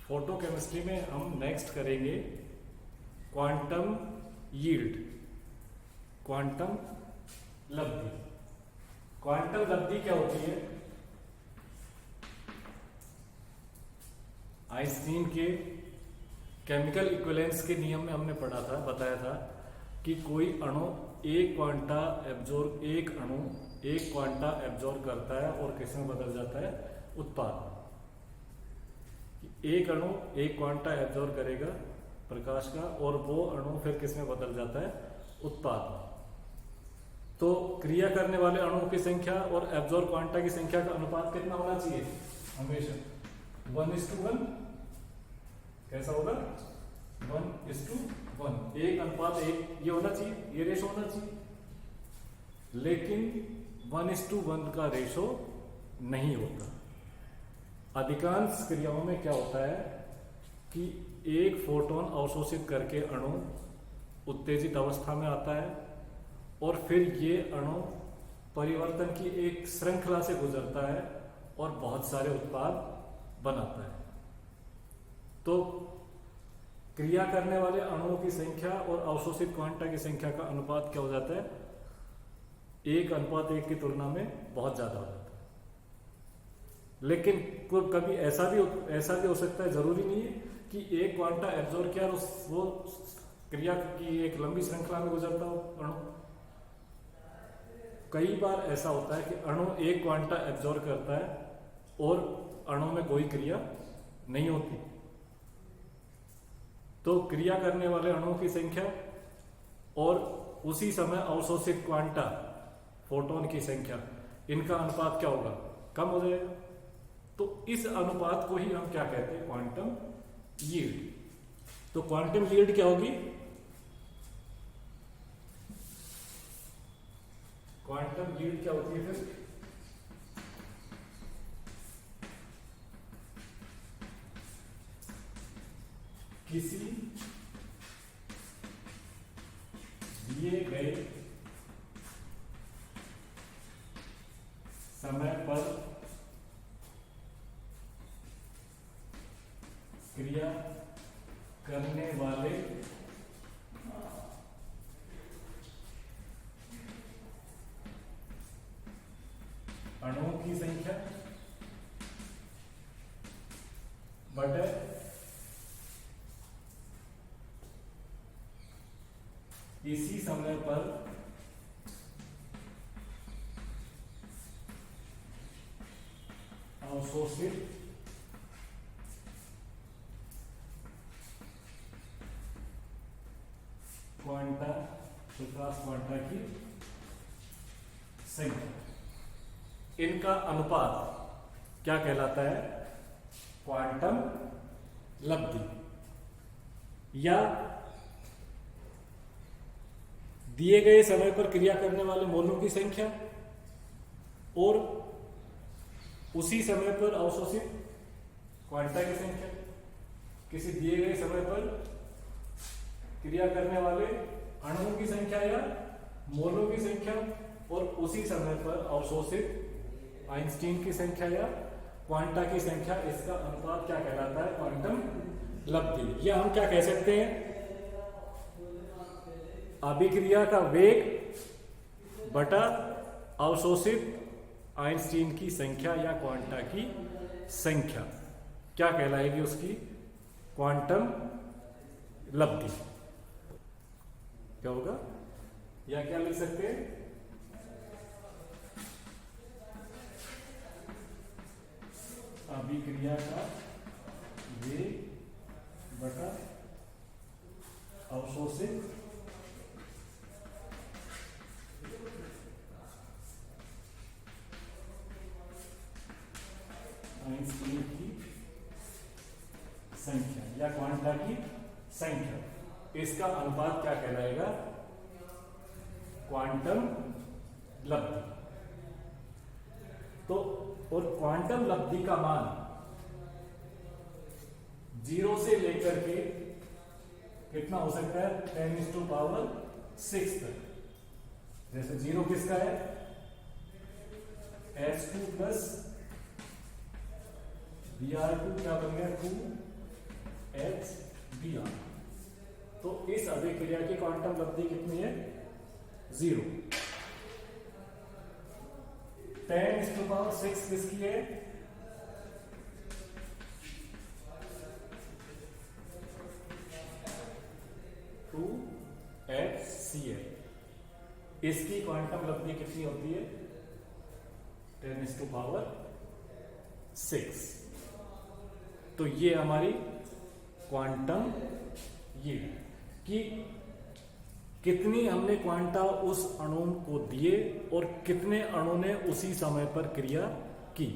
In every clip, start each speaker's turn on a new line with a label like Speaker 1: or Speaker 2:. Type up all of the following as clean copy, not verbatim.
Speaker 1: Photochemistry में हम next करेंगे क्वांटम यील्ड, क्वांटम लब्धि। क्वांटम लब्धि क्या होती है? आइंस्टीन के केमिकल इक्विवेलेंस के नियम में हमने पढ़ा था, बताया था कि कोई अणु एक क्वांटा एब्जॉर्ब करता है और किसमें बदल जाता है? उत्पाद। एक अणु एक क्वांटा एब्जॉर्ब करेगा प्रकाश का और वो अणु फिर किसमें बदल जाता है? उत्पाद। तो क्रिया करने वाले अणुओं की संख्या और एब्जॉर्ब क्वांटा की संख्या का अनुपात कितना होना चाहिए? हमेशा 1:1। कैसा होगा? 1:1, 1:1 ये होना चाहिए, ये रेशो होना चाहिए। लेकिन 1:1 का रेशो नहीं होता। अधिकांश क्रियाओं में क्या होता है कि एक फोटोन अवशोषित करके अणु उत्तेजित अवस्था में आता है और फिर ये अणु परिवर्तन की एक श्रृंखला से गुजरता है और बहुत सारे उत्पाद बनाता है। तो क्रिया करने वाले अणुओं की संख्या और अवशोषित क्वांटा की संख्या का अनुपात क्या हो जाता है? 1:1 की तुलना में बहुत ज्यादा हो जाता है। लेकिन कभी ऐसा भी हो सकता है, जरूरी नहीं है कि एक क्वांटा एब्जॉर्ब किया और वो क्रिया की एक लंबी श्रृंखला में गुजरता हो अणु। कई बार ऐसा होता है कि अणु एक क्वांटा एब्जॉर्ब करता है और अणु में कोई क्रिया नहीं होती। तो क्रिया करने वाले अणुओं की संख्या और उसी समय अवशोषित क्वांटा फोटोन की संख्या, इनका अनुपात क्या होगा? कम हो जाएगा। तो इस अनुपात को ही हम क्या कहते हैं? Quantum yield. तो क्वांटम यील्ड क्या होगी? क्वांटम यील्ड क्या होती है फिर? किसी दिए गए समय पर क्रिया करने वाले अणुओं की संख्या बटे इसी समय पर अवशोषित क्वांटा, प्रकाश क्वांटा की संख्या, इनका अनुपात क्या कहलाता है? क्वांटम लब्धि। या दिए गए समय पर क्रिया करने वाले मोलों की संख्या और उसी समय पर अवशोषित क्वांटा की संख्या। किसी दिए गए समय पर क्रिया करने वाले अणुओं की संख्या या मोलों की संख्या और उसी समय पर अवशोषित आइंस्टीन की संख्या या क्वांटा की संख्या, इसका अनुपात क्या कहलाता है? क्वांटम लब्धि। या हम क्या कह सकते हैं? अभिक्रिया का वेग बटा अवशोषित आइंस्टीन की संख्या या क्वांटा की संख्या क्या कहलाएगी? उसकी क्वांटम लब्धि। क्या होगा? या क्या लिख सकते हैं? अभिक्रिया का वेग बटा अवशोषित आइंस्टीन की संख्या या क्वांटा की संख्या, इसका अनुपात क्या कहलाएगा? क्वांटम लब्धि। तो और क्वांटम लब्धि का मान 0 से लेकर के कितना हो सकता है? 10⁶ तक। जैसे 0 किसका है? H2 प्लस Br2 क्या बन गया? 2 HBr। तो इस अभिक्रिया की क्वांटम लब्धि कितनी है? 0। 10⁶ किसकी है? 2HCl। इसकी क्वांटम लब्धि कितनी होती है? 10⁶। तो ये हमारी क्वांटम यील्ड कि कितनी हमने क्वांटा उस अणु को दिए और कितने अणु ने उसी समय पर क्रिया की।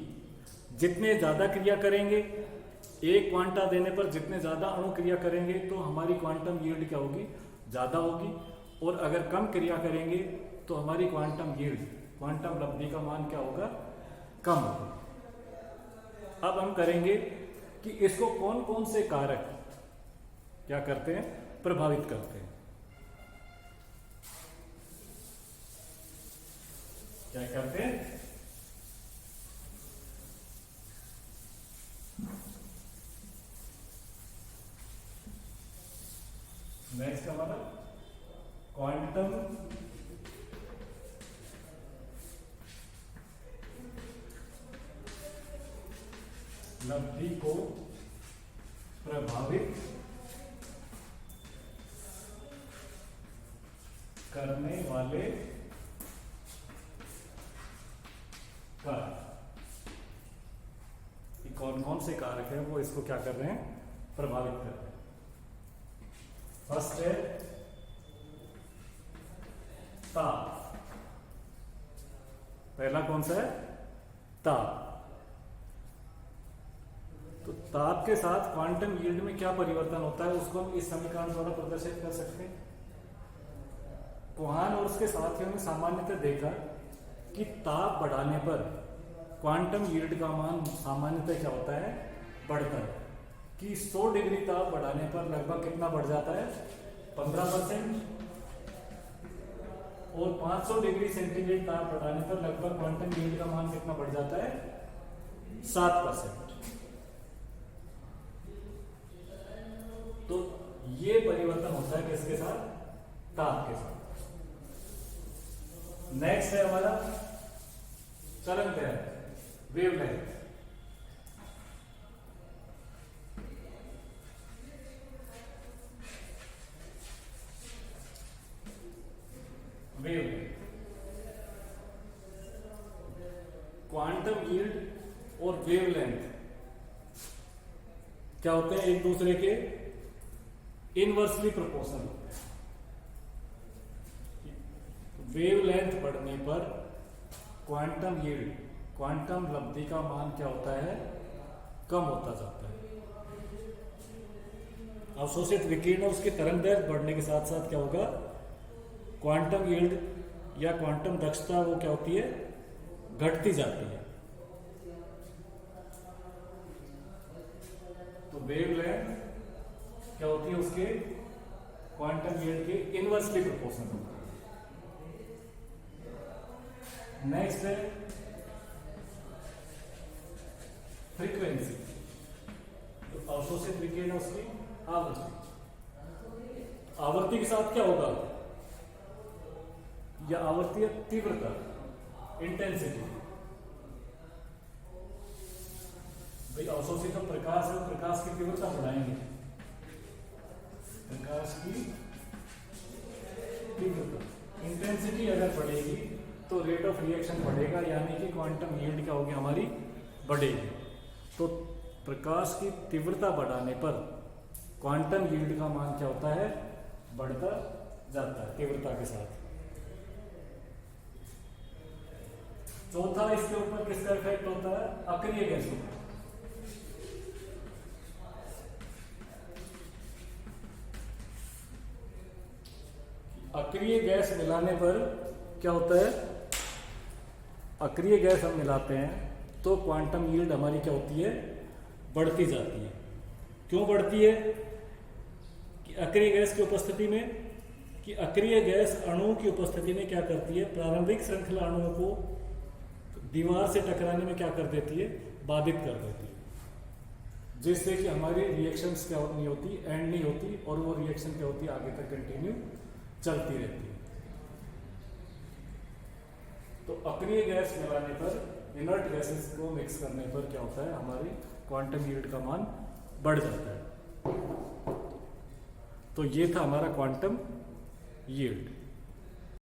Speaker 1: जितने ज्यादा क्रिया करेंगे, एक क्वांटा देने पर जितने ज्यादा अणु क्रिया करेंगे तो हमारी क्वांटम यील्ड क्या होगी? ज्यादा होगी। और अगर कम क्रिया करेंगे तो हमारी क्वांटम यील्ड, क्वांटम लब्धि का मान क्या होगा? कम होगा। अब हम करेंगे कि इसको कौन कौन से कारक क्या करते हैं? प्रभावित करते हैं। क्या करते हैं? नेक्स्ट हमारा क्वांटम लब्धि को प्रभावित करने वाले कारक। कौन कौन से कारक हैं वो इसको क्या कर रहे हैं? प्रभावित कर रहे हैं। फर्स्ट है ताप। पहला कौन सा है? ताप। तो ताप के साथ क्वांटम यील्ड में क्या परिवर्तन होता है उसको हम इस समीकरण द्वारा प्रदर्शित कर सकते हैं। कोहान और उसके साथियों ने सामान्यतः देखा कि ताप बढ़ाने पर क्वांटम यील्ड का मान सामान्यतः क्या होता है? बढ़ता है। कि 100 डिग्री ताप बढ़ाने पर लगभग कितना बढ़ जाता है? 15%। और 500 डिग्री सेंटीग्रेड ताप बढ़ाने पर लगभग क्वांटम यील्ड का मान कितना बढ़ जाता है? 7%। तो ये परिवर्तन होता है किसके साथ? ताप के साथ। नेक्स्ट है हमारा तरंगदैर्घ्य, वेवलेंथ। वेवलेंथ, क्वांटम यील्ड और वेवलेंथ क्या होते हैं? एक दूसरे के इनवर्सली प्रोपोर्शनल होते हैं। वेवलेंथ बढ़ने पर क्वांटम यील्ड, क्वांटम लब्धि का मान क्या होता है? कम होता जाता है। अवशोषित विकिरण और उसकी तरंगदैर्घ्य बढ़ने के साथ साथ क्या होगा? क्वांटम यील्ड या क्वांटम दक्षता वो क्या होती है? घटती जाती है। तो वेवलेंथ क्या होती है? उसके क्वांटम यील्ड के इनवर्सली प्रोपोर्शनल होती है। नेक्स्ट है फ्रीक्वेंसी। तो अवशोषित विकिरण है उसकी आवृत्ति। आवृत्ति के साथ क्या होगा? या आवृत्ति तीव्रता, इंटेंसिटी। भाई अवशोषित तो प्रकाश है, प्रकाश की तीव्रता बढ़ाएंगे। प्रकाश की तीव्रता, इंटेंसिटी अगर बढ़ेगी तो रेट ऑफ रिएक्शन बढ़ेगा, यानी कि क्वांटम यील्ड क्या होगी? हमारी बढ़ेगी। तो प्रकाश की तीव्रता बढ़ाने पर क्वांटम यील्ड का मान क्या होता है? बढ़ता जाता है तीव्रता के साथ। चौथा इसके ऊपर किसका इफेक्ट होता है? अक्रिय गैसों का। अक्रिय गैस मिलाने पर क्या होता है? अक्रिय गैस हम मिलाते हैं तो क्वांटम यील्ड हमारी क्या होती है? बढ़ती जाती है। क्यों बढ़ती है? कि अक्रिय गैस की उपस्थिति में, कि अक्रिय गैस अणुओं की उपस्थिति में क्या करती है? प्रारंभिक श्रृंखला अणुओं को दीवार से टकराने में क्या कर देती है? बाधित कर देती है। जिससे कि हमारी रिएक्शंस क्या नहीं होती, एंड नहीं होती, और वो रिएक्शन क्या होती है, आगे तक कंटिन्यू चलती रहती है। तो अक्रिय गैस मिलाने पर, इनर्ट गैसेस को मिक्स करने पर क्या होता है, हमारी क्वांटम यील्ड का मान बढ़ जाता है। तो ये था हमारा क्वांटम यील्ड।